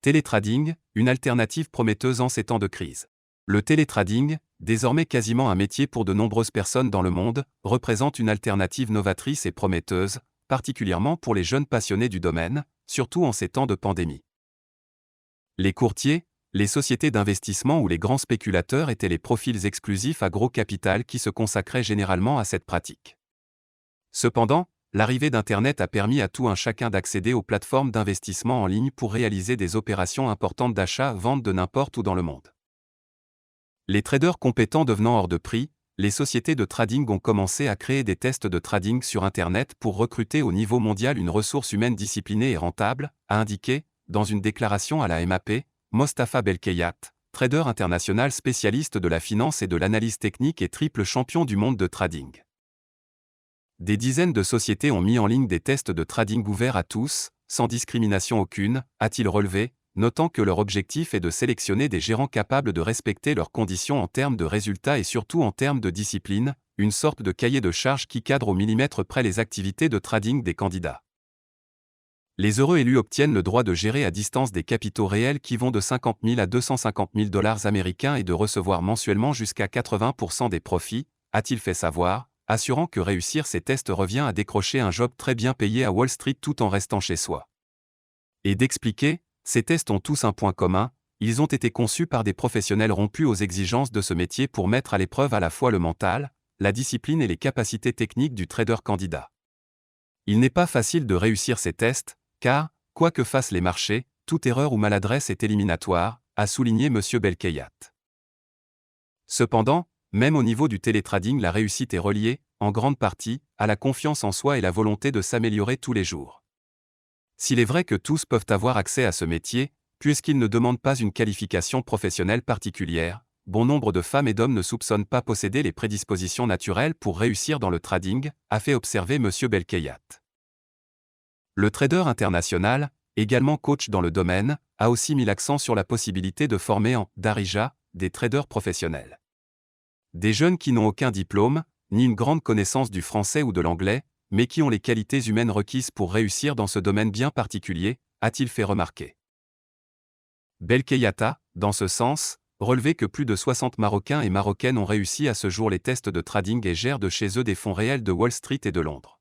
Télétrading, une alternative prometteuse en ces temps de crise. Le télétrading, désormais quasiment un métier pour de nombreuses personnes dans le monde, représente une alternative novatrice et prometteuse, particulièrement pour les jeunes passionnés du domaine, surtout en ces temps de pandémie. Les courtiers, les sociétés d'investissement ou les grands spéculateurs étaient les profils exclusifs à gros capital qui se consacraient généralement à cette pratique. Cependant, l'arrivée d'Internet a permis à tout un chacun d'accéder aux plateformes d'investissement en ligne pour réaliser des opérations importantes d'achat-vente de n'importe où dans le monde. Les traders compétents devenant hors de prix, les sociétés de trading ont commencé à créer des tests de trading sur Internet pour recruter au niveau mondial une ressource humaine disciplinée et rentable, a indiqué, dans une déclaration à la MAP, Mostafa Belkeyat, trader international spécialiste de la finance et de l'analyse technique et triple champion du monde de trading. Des dizaines de sociétés ont mis en ligne des tests de trading ouverts à tous, sans discrimination aucune, a-t-il relevé, notant que leur objectif est de sélectionner des gérants capables de respecter leurs conditions en termes de résultats et surtout en termes de discipline, une sorte de cahier de charges qui cadre au millimètre près les activités de trading des candidats. Les heureux élus obtiennent le droit de gérer à distance des capitaux réels qui vont de 50 000 à 250 000 $ américains et de recevoir mensuellement jusqu'à 80% des profits, a-t-il fait savoir, assurant que réussir ces tests revient à décrocher un job très bien payé à Wall Street tout en restant chez soi. Et d'expliquer, ces tests ont tous un point commun, ils ont été conçus par des professionnels rompus aux exigences de ce métier pour mettre à l'épreuve à la fois le mental, la discipline et les capacités techniques du trader candidat. Il n'est pas facile de réussir ces tests, car, quoi que fassent les marchés, toute erreur ou maladresse est éliminatoire, a souligné M. Belkeyat. Cependant, même au niveau du télétrading, la réussite est reliée, en grande partie, à la confiance en soi et la volonté de s'améliorer tous les jours. S'il est vrai que tous peuvent avoir accès à ce métier, puisqu'il ne demande pas une qualification professionnelle particulière, bon nombre de femmes et d'hommes ne soupçonnent pas posséder les prédispositions naturelles pour réussir dans le trading, a fait observer M. Belkeyat. Le trader international, également coach dans le domaine, a aussi mis l'accent sur la possibilité de former en Darija des traders professionnels. Des jeunes qui n'ont aucun diplôme, ni une grande connaissance du français ou de l'anglais, mais qui ont les qualités humaines requises pour réussir dans ce domaine bien particulier, a-t-il fait remarquer. Belkeyat, dans ce sens, relevé que plus de 60 Marocains et Marocaines ont réussi à ce jour les tests de trading et gèrent de chez eux des fonds réels de Wall Street et de Londres.